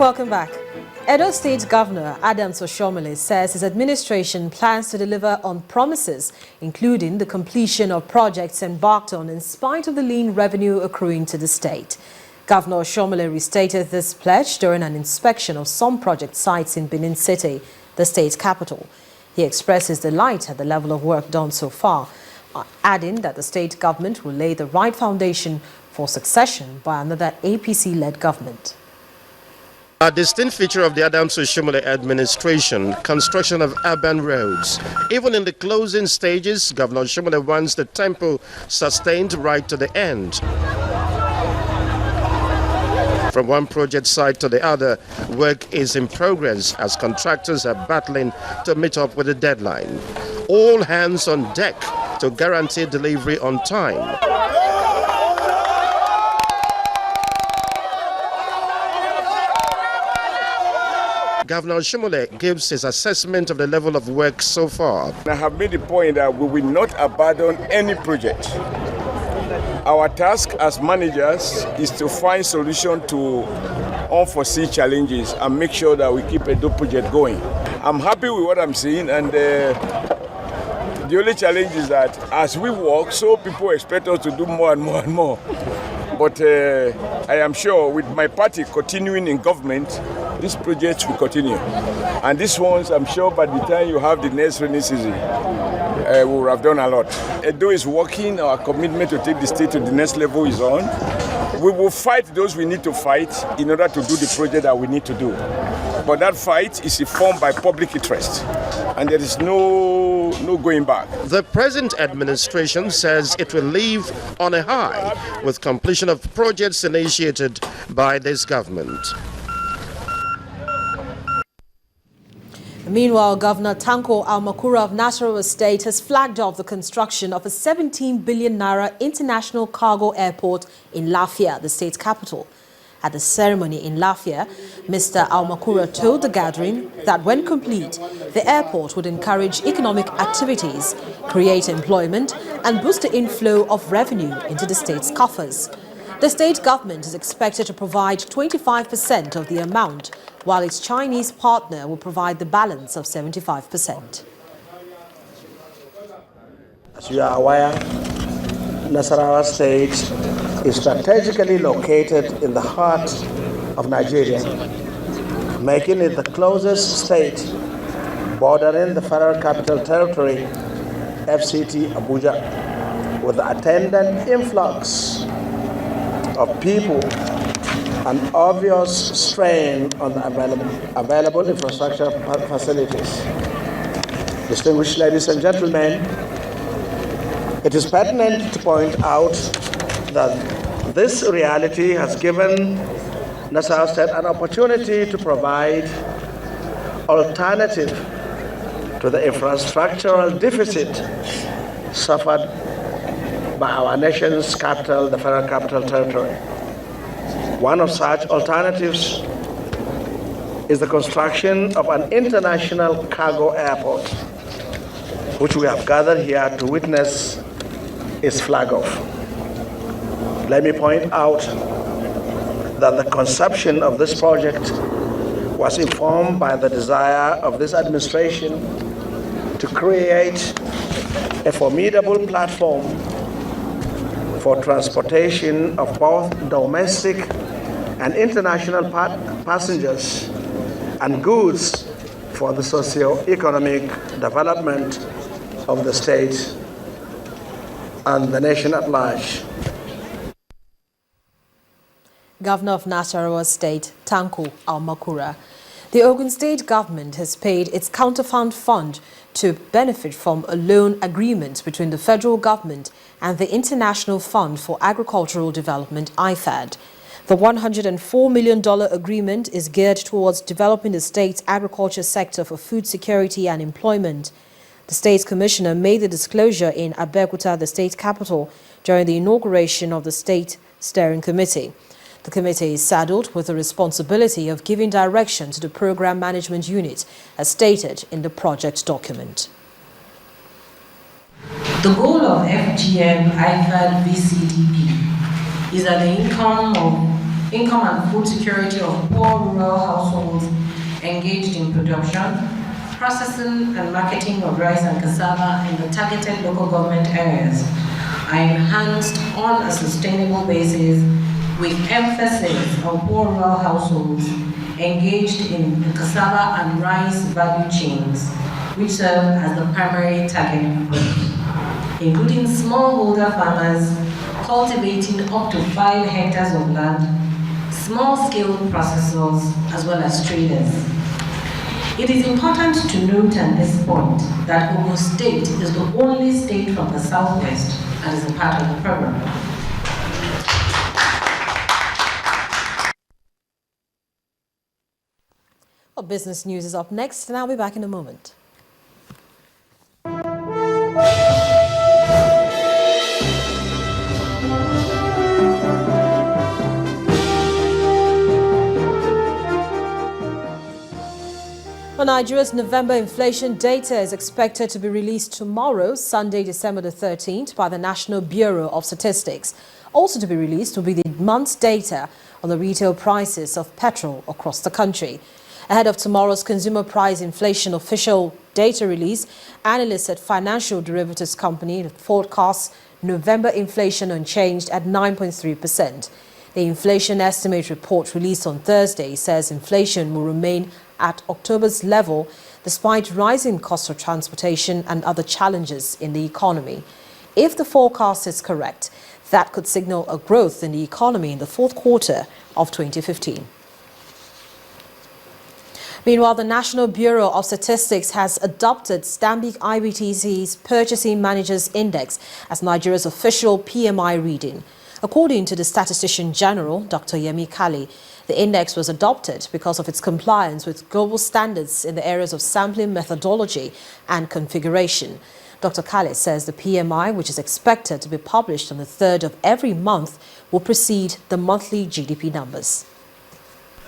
Welcome back. Edo State Governor Adams Oshiomhole says his administration plans to deliver on promises, including the completion of projects embarked on in spite of the lean revenue accruing to the state. Governor Oshiomhole restated this pledge during an inspection of some project sites in Benin City, the state's capital. He expresses delight at the level of work done so far, adding that the state government will lay the right foundation for succession by another APC-led government. A distinct feature of the Adams Oshiomhole administration, construction of urban roads. Even in the closing stages, Governor Oshiomhole wants the tempo sustained right to the end. From one project site to the other, work is in progress as contractors are battling to meet up with the deadline. All hands on deck to guarantee delivery on time. Governor Oshiomhole gives his assessment of the level of work so far. I have made the point that we will not abandon any project. Our task as managers is to find solutions to unforeseen challenges and make sure that we keep a project going. I'm happy with what I'm seeing, and the only challenge is that as we work, so people expect us to do more and more and more. But I am sure with my party continuing in government, these projects will continue. And these ones, I'm sure by the time you have the next rainy season, we will have done a lot. Edo is working, our commitment to take the state to the next level is on. We will fight those we need to fight in order to do the project that we need to do. But that fight is informed by public interest, and there is no going back. The present administration says it will leave on a high with completion of projects initiated by this government. Meanwhile, Governor Tanko Almakura of Nasarawa State has flagged off the construction of a 17 billion naira international cargo airport in Lafia, the state's capital. At the ceremony in Lafia, Mr. Almakura told the gathering that when complete, the airport would encourage economic activities, create employment, and boost the inflow of revenue into the state's coffers. The state government is expected to provide 25% of the amount, while its Chinese partner will provide the balance of 75%. As you are aware, Nasarawa State is strategically located in the heart of Nigeria, making it the closest state bordering the Federal Capital Territory, FCT Abuja, with the attendant influx of people and obvious strain on the available infrastructure facilities. Distinguished ladies and gentlemen, it is pertinent to point out that this reality has given Nasarawa State an opportunity to provide alternative to the infrastructural deficit suffered by our nation's capital, the Federal Capital Territory. One of such alternatives is the construction of an international cargo airport, which we have gathered here to witness its flag off. Let me point out that the conception of this project was informed by the desire of this administration to create a formidable platform for transportation of both domestic and international passengers and goods for the socio-economic development of the state and the nation at large. Governor of Nasarawa State, Tanko Almakura. The Ogun State government has paid its counterfund fund to benefit from a loan agreement between the federal government and the International Fund for Agricultural Development, IFAD. The $104 million agreement is geared towards developing the state's agriculture sector for food security and employment. The state's commissioner made the disclosure in Abeokuta, the state capital, during the inauguration of the State Steering Committee. The committee is saddled with the responsibility of giving direction to the program management unit, as stated in the project document. The goal of FGM IFAD VCDP is that the income of income and food security of poor rural households engaged in production, processing and marketing of rice and cassava in the targeted local government areas are enhanced on a sustainable basis with emphasis on poor rural households engaged in the cassava and rice value chains, which serve as the primary target group, including smallholder farmers cultivating up to 5 hectares of land, small-scale processors, as well as traders. It is important to note at this point that Ogun State is the only state from the southwest that is a part of the program. Well, business news is up next, and I'll be back in a moment. Well, Nigeria's November inflation data is expected to be released tomorrow, Sunday, December the 13th, by the National Bureau of Statistics. Also to be released will be the month's data on the retail prices of petrol across the country. Ahead of tomorrow's consumer price inflation official data release, analysts at financial derivatives company forecast November inflation unchanged at 9.3%. The inflation estimate report released on Thursday says inflation will remain at October's level despite rising costs of transportation and other challenges in the economy. If the forecast is correct, that could signal a growth in the economy in the fourth quarter of 2015. Meanwhile, the National Bureau of Statistics has adopted Stanbic IBTC's Purchasing Managers Index as Nigeria's official PMI reading. According to the Statistician General, Dr. Yemi Kali, the index was adopted because of its compliance with global standards in the areas of sampling methodology and configuration. Dr. Kali says the PMI, which is expected to be published on the 3rd of every month, will precede the monthly GDP numbers.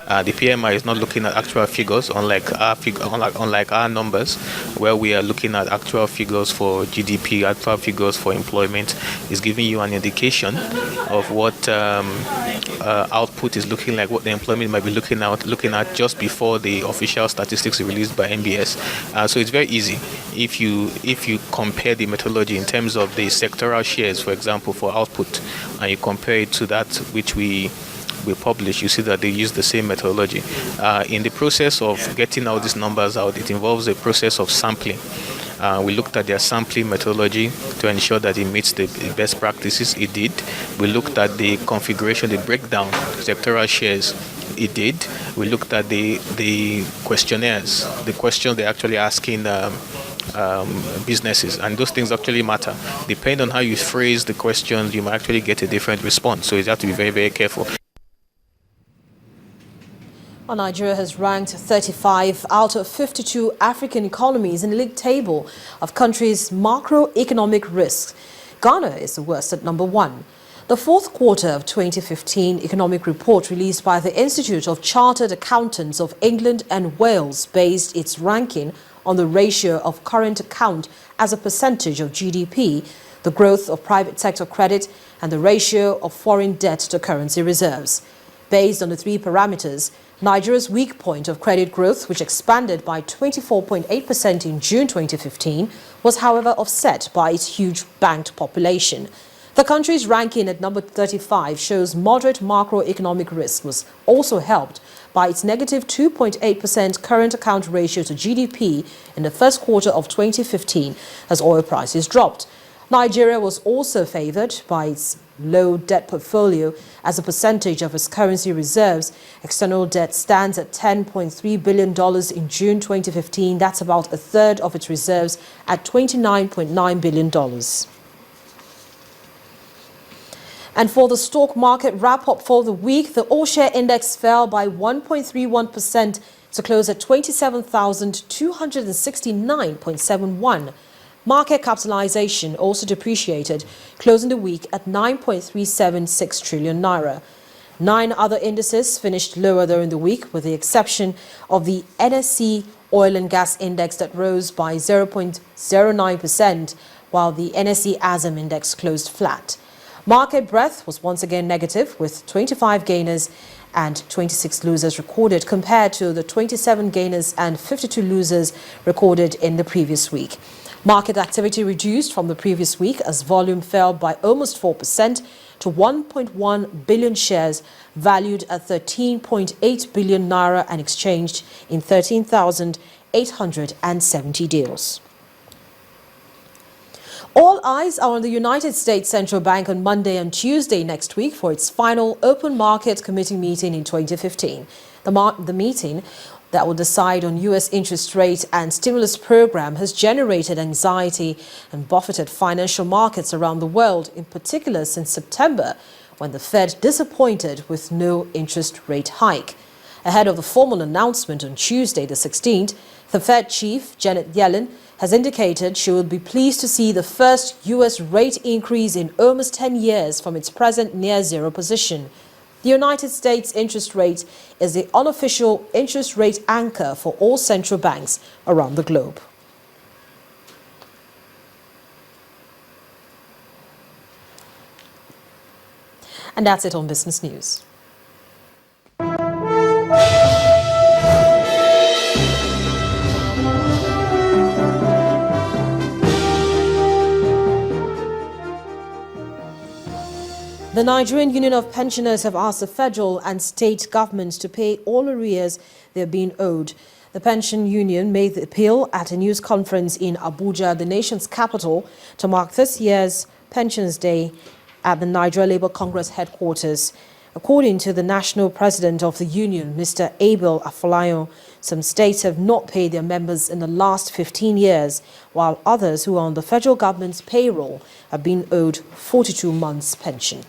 The PMI is not looking at actual figures, unlike our numbers, where we are looking at actual figures for GDP, actual figures for employment. Is giving you an indication of what output is looking like, what the employment might be looking at just before the official statistics released by NBS. So it's very easy if you compare the methodology in terms of the sectoral shares, for example, for output, and you compare it to that which we publish, you see that they use the same methodology. In the process of getting all these numbers out, it involves a process of sampling. We looked at their sampling methodology to ensure that it meets the best practices. It did. We looked at the configuration, the breakdown, sectoral shares. It did. We looked at the questionnaires, the questions they're actually asking businesses, and those things actually matter. Depending on how you phrase the questions, you might actually get a different response. So you have to be very, very careful. Well, Nigeria has ranked 35 out of 52 African economies in the league table of countries' macroeconomic risks. Ghana is the worst at number 1. The fourth quarter of 2015 economic report released by the Institute of Chartered Accountants of England and Wales based its ranking on the ratio of current account as a percentage of GDP, the growth of private sector credit, and the ratio of foreign debt to currency reserves. Based on the 3 parameters, Nigeria's weak point of credit growth, which expanded by 24.8% in June 2015, was however offset by its huge banked population. The country's ranking at number 35 shows moderate macroeconomic risk was also helped by its negative 2.8% current account ratio to GDP in the first quarter of 2015 as oil prices dropped. Nigeria was also favored by its low debt portfolio as a percentage of its currency reserves. External debt stands at $10.3 billion in June 2015. That's about a third of its reserves at $29.9 billion. And for the stock market wrap-up for the week, the all-share index fell by 1.31% to close at 27,269.71. Market capitalization also depreciated, closing the week at 9.376 trillion naira. 9 other indices finished lower during the week, with the exception of the NSE Oil and Gas Index that rose by 0.09%, while the NSE ASM Index closed flat. Market breadth was once again negative, with 25 gainers and 26 losers recorded, compared to the 27 gainers and 52 losers recorded in the previous week. Market activity reduced from the previous week as volume fell by almost 4% to 1.1 billion shares, valued at 13.8 billion naira and exchanged in 13,870 deals. All eyes are on the United States Central Bank on Monday and Tuesday next week for its final Open Market Committee meeting in 2015. The meeting that will decide on U.S. interest rate and stimulus program has generated anxiety and buffeted financial markets around the world, in particular since September, when the Fed disappointed with no interest rate hike. Ahead of the formal announcement on Tuesday, the 16th, the Fed chief, Janet Yellen, has indicated she would be pleased to see the first U.S. rate increase in almost 10 years from its present near-zero position. The United States interest rate is the unofficial interest rate anchor for all central banks around the globe. And that's it on Business News. The Nigerian Union of Pensioners have asked the federal and state governments to pay all arrears they are being owed. The pension union made the appeal at a news conference in Abuja, the nation's capital, to mark this year's Pensions Day at the Nigeria Labour Congress headquarters. According to the national president of the union, Mr. Abel Afolayan, some states have not paid their members in the last 15 years, while others who are on the federal government's payroll have been owed 42 months' pension.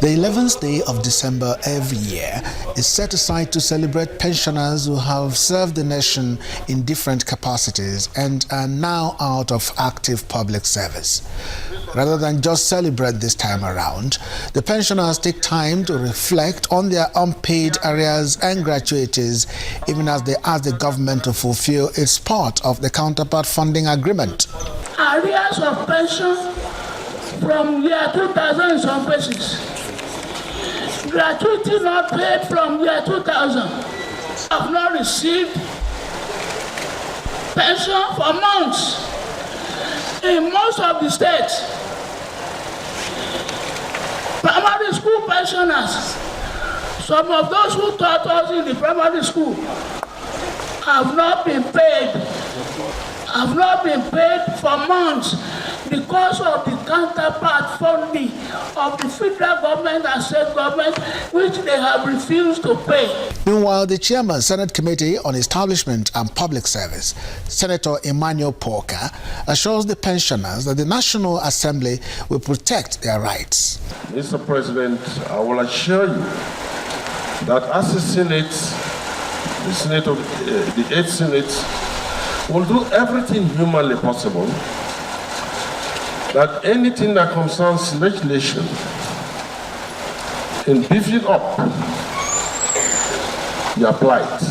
The 11th day of December every year is set aside to celebrate pensioners who have served the nation in different capacities and are now out of active public service. Rather than just celebrate this time around, the pensioners take time to reflect on their unpaid arrears and gratuities, even as they ask the government to fulfill its part of the counterpart funding agreement. Arrears of pension from year 2000 in some places. Gratuity not paid from year 2000. Have not received pension for months in most of the states. Primary school pensioners, some of those who taught us in the primary school, have not been paid for months because of the counterpart funding of the federal government and state government, which they have refused to pay. Meanwhile, the chairman, Senate Committee on Establishment and Public Service, Senator Emmanuel Porker, assures the pensioners that the National Assembly will protect their rights. Mr. President, I will assure you that as the Senate, the 8th Senate, will do everything humanly possible that anything that concerns legislation in beefing up your plight,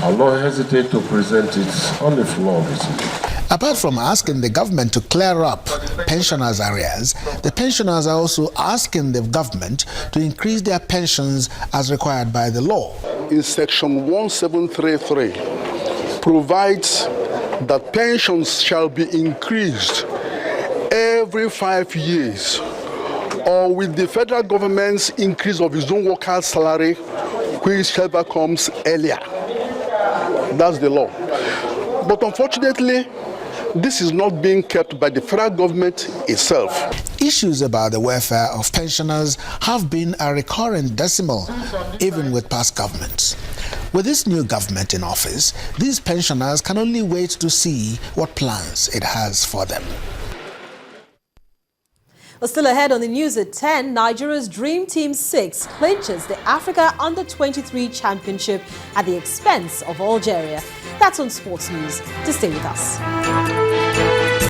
I will not hesitate to present it on the floor this evening. Apart from asking the government to clear up pensioners' arrears, the pensioners are also asking the government to increase their pensions as required by the law. In section 1733 provides that pensions shall be increased every 5 years, or with the federal government's increase of its own workers' salary, whichever comes earlier. That's the law. But unfortunately, this is not being kept by the federal government itself. Issues about the welfare of pensioners have been a recurrent decimal, even with past governments. With this new government in office, these pensioners can only wait to see what plans it has for them. Well, still ahead on the news at 10, Nigeria's Dream Team 6 clinches the Africa Under-23 Championship at the expense of Algeria. That's on Sports News. To stay with us.